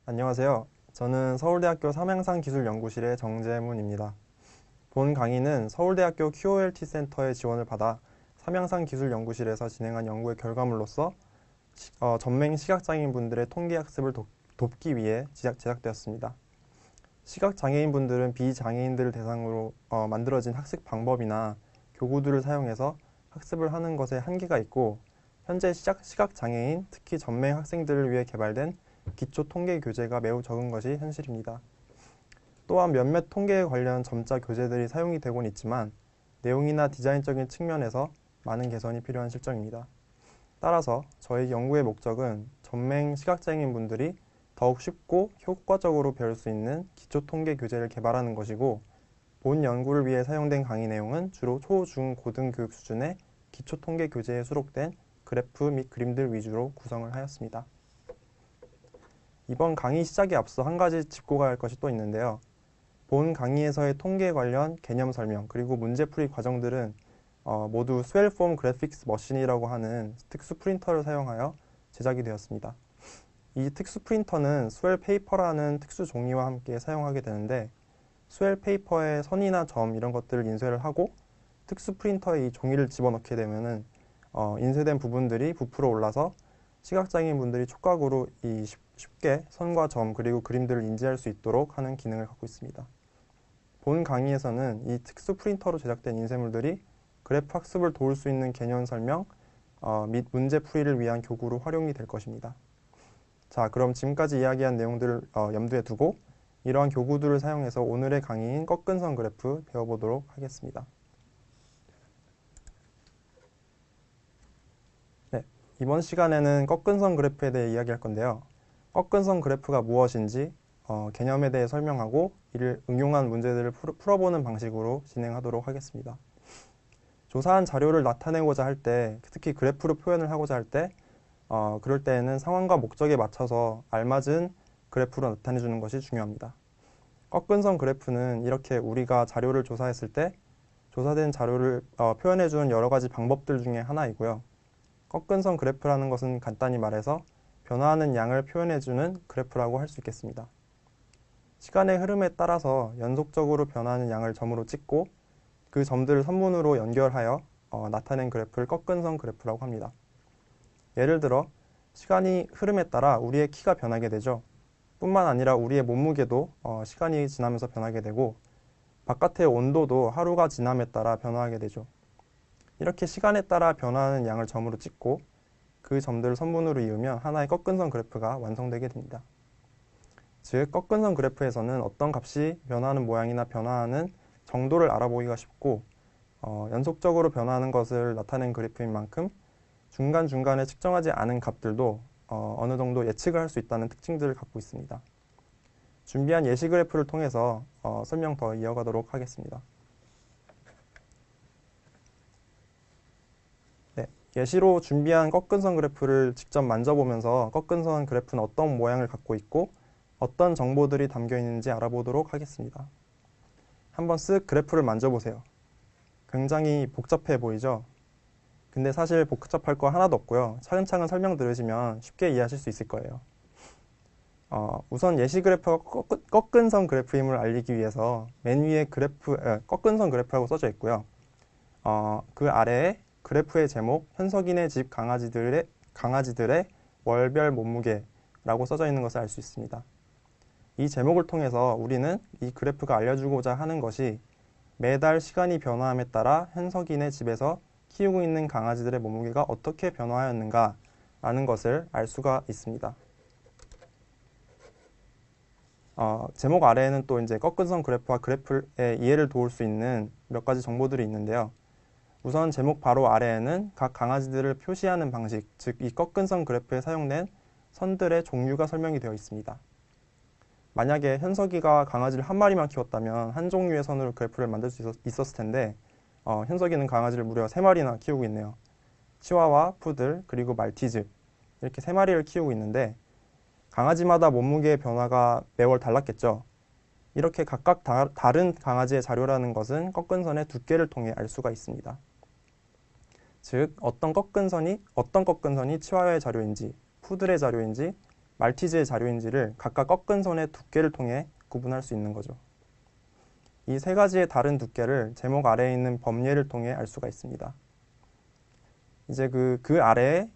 안녕하세요. 저는 서울대학교 삼양산기술연구실의 정재문입니다. 본 강의는 서울대학교 QOLT 센터의 지원을 받아 삼양산기술연구실에서 진행한 연구의 결과물로서 전맹 시각장애인분들의 통계학습을 돕기 위해 제작되었습니다. 시각장애인분들은 비장애인들을 대상으로 만들어진 학습 방법이나 교구들을 사용해서 학습을 하는 것에 한계가 있고, 현재 시각장애인, 특히 전맹 학생들을 위해 개발된 기초 통계 교재가 매우 적은 것이 현실입니다. 또한 몇몇 통계에 관련 점자 교재들이 사용이 되곤 있지만 내용이나 디자인적인 측면에서 많은 개선이 필요한 실정입니다. 따라서 저희 연구의 목적은 전맹 시각장애인 분들이 더욱 쉽고 효과적으로 배울 수 있는 기초 통계 교재를 개발하는 것이고, 본 연구를 위해 사용된 강의 내용은 주로 초, 중, 고등 교육 수준의 기초 통계 교재에 수록된 그래프 및 그림들 위주로 구성을 하였습니다. 이번 강의 시작에 앞서 한 가지 짚고 갈 것이 또 있는데요. 본 강의에서의 통계 관련 개념 설명 그리고 문제풀이 과정들은 모두 스웰폼 그래픽스 머신이라고 하는 특수 프린터를 사용하여 제작이 되었습니다. 이 특수 프린터는 스웰 페이퍼라는 특수 종이와 함께 사용하게 되는데, 스웰 페이퍼에 선이나 점 이런 것들을 인쇄를 하고 특수 프린터에 이 종이를 집어넣게 되면은 인쇄된 부분들이 부풀어 올라서 시각장애인 분들이 촉각으로 쉽게 선과 점 그리고 그림들을 인지할 수 있도록 하는 기능을 갖고 있습니다. 본 강의에서는 이 특수 프린터로 제작된 인쇄물들이 그래프 학습을 도울 수 있는 개념 설명 및 문제 풀이를 위한 교구로 활용이 될 것입니다. 자, 그럼 지금까지 이야기한 내용들을 염두에 두고 이러한 교구들을 사용해서 오늘의 강의인 꺾은선 그래프 배워보도록 하겠습니다. 네, 이번 시간에는 꺾은선 그래프에 대해 이야기할 건데요. 꺾은선 그래프가 무엇인지 개념에 대해 설명하고 이를 응용한 문제들을 풀어보는 방식으로 진행하도록 하겠습니다. 조사한 자료를 나타내고자 할 때, 특히 그래프로 표현을 하고자 할 때, 그럴 때에는 상황과 목적에 맞춰서 알맞은 그래프로 나타내주는 것이 중요합니다. 꺾은선 그래프는 이렇게 우리가 자료를 조사했을 때 조사된 자료를 표현해주는 여러 가지 방법들 중에 하나이고요. 꺾은선 그래프라는 것은 간단히 말해서 변화하는 양을 표현해주는 그래프라고 할 수 있겠습니다. 시간의 흐름에 따라서 연속적으로 변화하는 양을 점으로 찍고 그 점들을 선분으로 연결하여 나타낸 그래프를 꺾은선 그래프라고 합니다. 예를 들어 시간이 흐름에 따라 우리의 키가 변하게 되죠. 뿐만 아니라 우리의 몸무게도 시간이 지나면서 변하게 되고, 바깥의 온도도 하루가 지남에 따라 변화하게 되죠. 이렇게 시간에 따라 변화하는 양을 점으로 찍고 그 점들을 선분으로 이으면 하나의 꺾은선 그래프가 완성되게 됩니다. 즉, 꺾은선 그래프에서는 어떤 값이 변화하는 모양이나 변화하는 정도를 알아보기가 쉽고, 연속적으로 변화하는 것을 나타낸 그래프인 만큼 중간중간에 측정하지 않은 값들도 어느 정도 예측을 할 수 있다는 특징들을 갖고 있습니다. 준비한 예시 그래프를 통해서 설명 더 이어가도록 하겠습니다. 네, 예시로 준비한 꺾은선 그래프를 직접 만져보면서 꺾은선 그래프는 어떤 모양을 갖고 있고 어떤 정보들이 담겨 있는지 알아보도록 하겠습니다. 한번 쓱 그래프를 만져보세요. 굉장히 복잡해 보이죠? 근데 사실 복잡할 거 하나도 없고요. 차근차근 설명 들으시면 쉽게 이해하실 수 있을 거예요. 우선 예시 그래프가 꺾은선 그래프임을 알리기 위해서 맨 위에 꺾은선 그래프라고 써져 있고요. 그 아래에 그래프의 제목, 현석인의 집 강아지들의 월별 몸무게라고 써져 있는 것을 알 수 있습니다. 이 제목을 통해서 우리는 이 그래프가 알려주고자 하는 것이 매달 시간이 변화함에 따라 현석인의 집에서 키우고 있는 강아지들의 몸무게가 어떻게 변화하였는가 라는 것을 알 수가 있습니다. 제목 아래에는 또 이제 꺾은선 그래프와 그래프의 이해를 도울 수 있는 몇 가지 정보들이 있는데요. 우선 제목 바로 아래에는 각 강아지들을 표시하는 방식, 즉 이 꺾은선 그래프에 사용된 선들의 종류가 설명이 되어 있습니다. 만약에 현석이가 강아지를 한 마리만 키웠다면 한 종류의 선으로 그래프를 만들 수 있었을 텐데, 현석이는 강아지를 무려 3마리나 키우고 있네요. 치와와, 푸들, 그리고 말티즈, 이렇게 3마리를 키우고 있는데 강아지마다 몸무게의 변화가 매월 달랐겠죠. 이렇게 각각 다른 강아지의 자료라는 것은 꺾은선의 두께를 통해 알 수가 있습니다. 즉, 어떤 꺾은선이 치와의 자료인지, 푸들의 자료인지, 말티즈의 자료인지를 각각 꺾은 선의 두께를 통해 구분할 수 있는 거죠. 이 세 가지의 다른 두께를 제목 아래에 있는 범례를 통해 알 수가 있습니다. 이제 그 아래에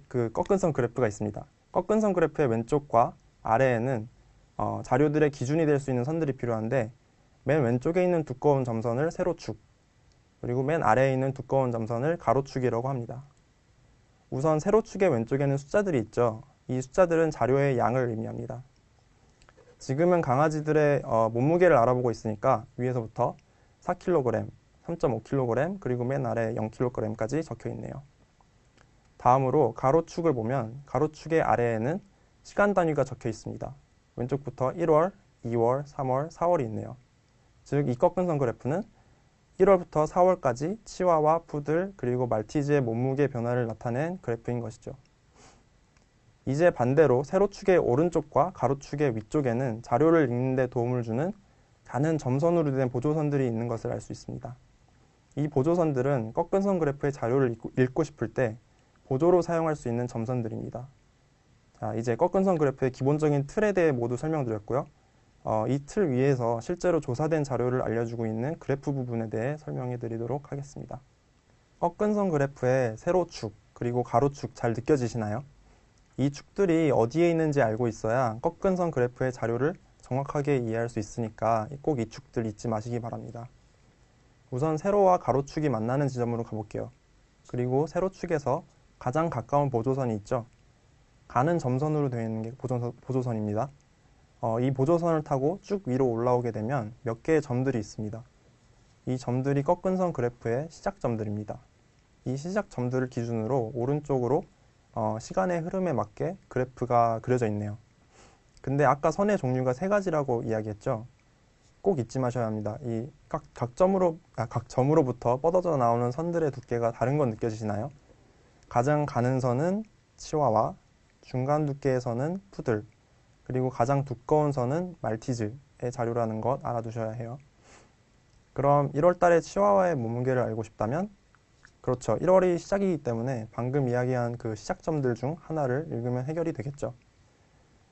그 꺾은 선 그래프가 있습니다. 꺾은 선 그래프의 왼쪽과 아래에는 자료들의 기준이 될 수 있는 선들이 필요한데, 맨 왼쪽에 있는 두꺼운 점선을 세로축, 그리고 맨 아래에 있는 두꺼운 점선을 가로축이라고 합니다. 우선 세로축의 왼쪽에는 숫자들이 있죠. 이 숫자들은 자료의 양을 의미합니다. 지금은 강아지들의 몸무게를 알아보고 있으니까 위에서부터 4kg, 3.5kg, 그리고 맨 아래 0kg까지 적혀 있네요. 다음으로 가로축을 보면 가로축의 아래에는 시간 단위가 적혀 있습니다. 왼쪽부터 1월, 2월, 3월, 4월이 있네요. 즉, 이 꺾은 선 그래프는 1월부터 4월까지 치와와, 푸들, 그리고 말티즈의 몸무게 변화를 나타낸 그래프인 것이죠. 이제 반대로 세로축의 오른쪽과 가로축의 위쪽에는 자료를 읽는 데 도움을 주는 가는 점선으로 된 보조선들이 있는 것을 알 수 있습니다. 이 보조선들은 꺾은 선 그래프의 자료를 읽고 싶을 때 보조로 사용할 수 있는 점선들입니다. 자, 이제 꺾은 선 그래프의 기본적인 틀에 대해 모두 설명드렸고요. 이 틀 위에서 실제로 조사된 자료를 알려주고 있는 그래프 부분에 대해 설명해 드리도록 하겠습니다. 꺾은 선 그래프의 세로축 그리고 가로축 잘 느껴지시나요? 이 축들이 어디에 있는지 알고 있어야 꺾은 선 그래프의 자료를 정확하게 이해할 수 있으니까 꼭 이 축들 잊지 마시기 바랍니다. 우선 세로와 가로축이 만나는 지점으로 가볼게요. 그리고 세로축에서 가장 가까운 보조선이 있죠. 가는 점선으로 되어 있는 게 보조선입니다. 이 보조선을 타고 쭉 위로 올라오게 되면 몇 개의 점들이 있습니다. 이 점들이 꺾은 선 그래프의 시작점들입니다. 이 시작점들을 기준으로 오른쪽으로 시간의 흐름에 맞게 그래프가 그려져 있네요. 근데 아까 선의 종류가 세 가지라고 이야기했죠. 꼭 잊지 마셔야 합니다. 이 각 점으로부터 뻗어져 나오는 선들의 두께가 다른 건 느껴지시나요? 가장 가는 선은 치와와, 중간 두께의 선은 푸들, 그리고 가장 두꺼운 선은 말티즈의 자료라는 것 알아두셔야 해요. 그럼 1월 달에 치와와의 몸무게를 알고 싶다면, 그렇죠. 1월이 시작이기 때문에 방금 이야기한 그 시작점들 중 하나를 읽으면 해결이 되겠죠.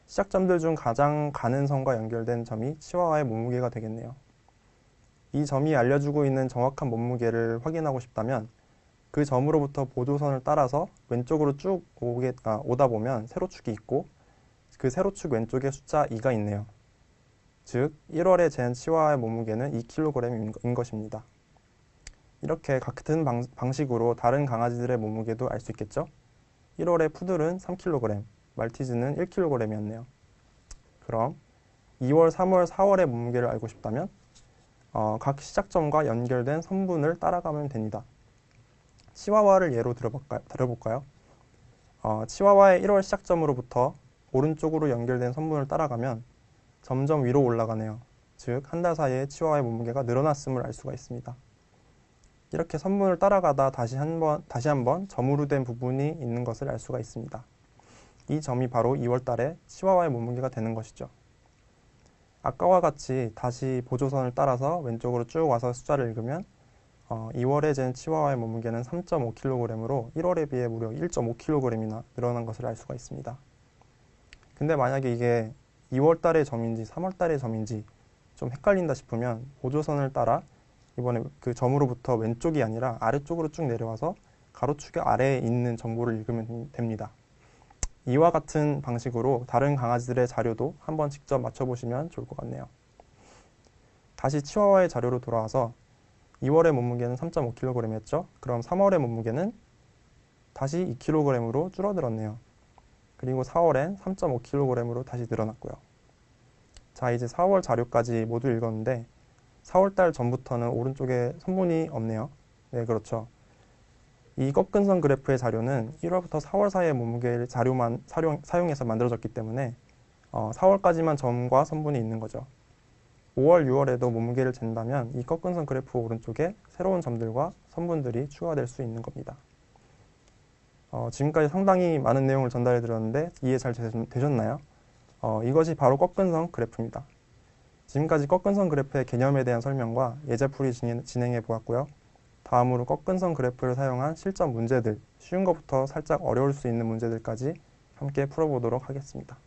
시작점들 중 가장 가는 선과 연결된 점이 치와와의 몸무게가 되겠네요. 이 점이 알려주고 있는 정확한 몸무게를 확인하고 싶다면 그 점으로부터 보조선을 따라서 왼쪽으로 쭉 오다 보면 세로축이 있고 그 세로축 왼쪽에 숫자 2가 있네요. 즉 1월에 잰 치와와의 몸무게는 2kg인 것입니다. 이렇게 같은 방식으로 다른 강아지들의 몸무게도 알 수 있겠죠? 1월에 푸들은 3kg, 말티즈는 1kg이었네요. 그럼 2월, 3월, 4월의 몸무게를 알고 싶다면 각 시작점과 연결된 선분을 따라가면 됩니다. 치와와를 예로 들어볼까요? 치와와의 1월 시작점으로부터 오른쪽으로 연결된 선분을 따라가면 점점 위로 올라가네요. 즉, 한 달 사이에 치와와의 몸무게가 늘어났음을 알 수가 있습니다. 이렇게 선분을 따라가다 다시 한번 점으로 된 부분이 있는 것을 알 수가 있습니다. 이 점이 바로 2월 달에 치와와의 몸무게가 되는 것이죠. 아까와 같이 다시 보조선을 따라서 왼쪽으로 쭉 와서 숫자를 읽으면 2월에 잰 치와와의 몸무게는 3.5kg으로 1월에 비해 무려 1.5kg이나 늘어난 것을 알 수가 있습니다. 근데 만약에 이게 2월 달의 점인지 3월 달의 점인지 좀 헷갈린다 싶으면 보조선을 따라 이번에 그 점으로부터 왼쪽이 아니라 아래쪽으로 쭉 내려와서 가로축의 아래에 있는 정보를 읽으면 됩니다. 이와 같은 방식으로 다른 강아지들의 자료도 한번 직접 맞춰보시면 좋을 것 같네요. 다시 치와와의 자료로 돌아와서 2월의 몸무게는 3.5kg이었죠. 그럼 3월의 몸무게는 다시 2kg으로 줄어들었네요. 그리고 4월엔 3.5kg으로 다시 늘어났고요. 자, 이제 4월 자료까지 모두 읽었는데 4월달 전부터는 오른쪽에 선분이 없네요. 네, 그렇죠. 이 꺾은 선 그래프의 자료는 1월부터 4월 사이의 몸무게를 자료만 사용해서 만들어졌기 때문에 4월까지만 점과 선분이 있는 거죠. 5월, 6월에도 몸무게를 잰다면 이 꺾은 선 그래프 오른쪽에 새로운 점들과 선분들이 추가될 수 있는 겁니다. 지금까지 상당히 많은 내용을 전달해 드렸는데 이해 잘 되셨나요? 이것이 바로 꺾은 선 그래프입니다. 지금까지 꺾은 선 그래프의 개념에 대한 설명과 예제풀이 진행해 보았고요. 다음으로 꺾은 선 그래프를 사용한 실전 문제들, 쉬운 것부터 살짝 어려울 수 있는 문제들까지 함께 풀어보도록 하겠습니다.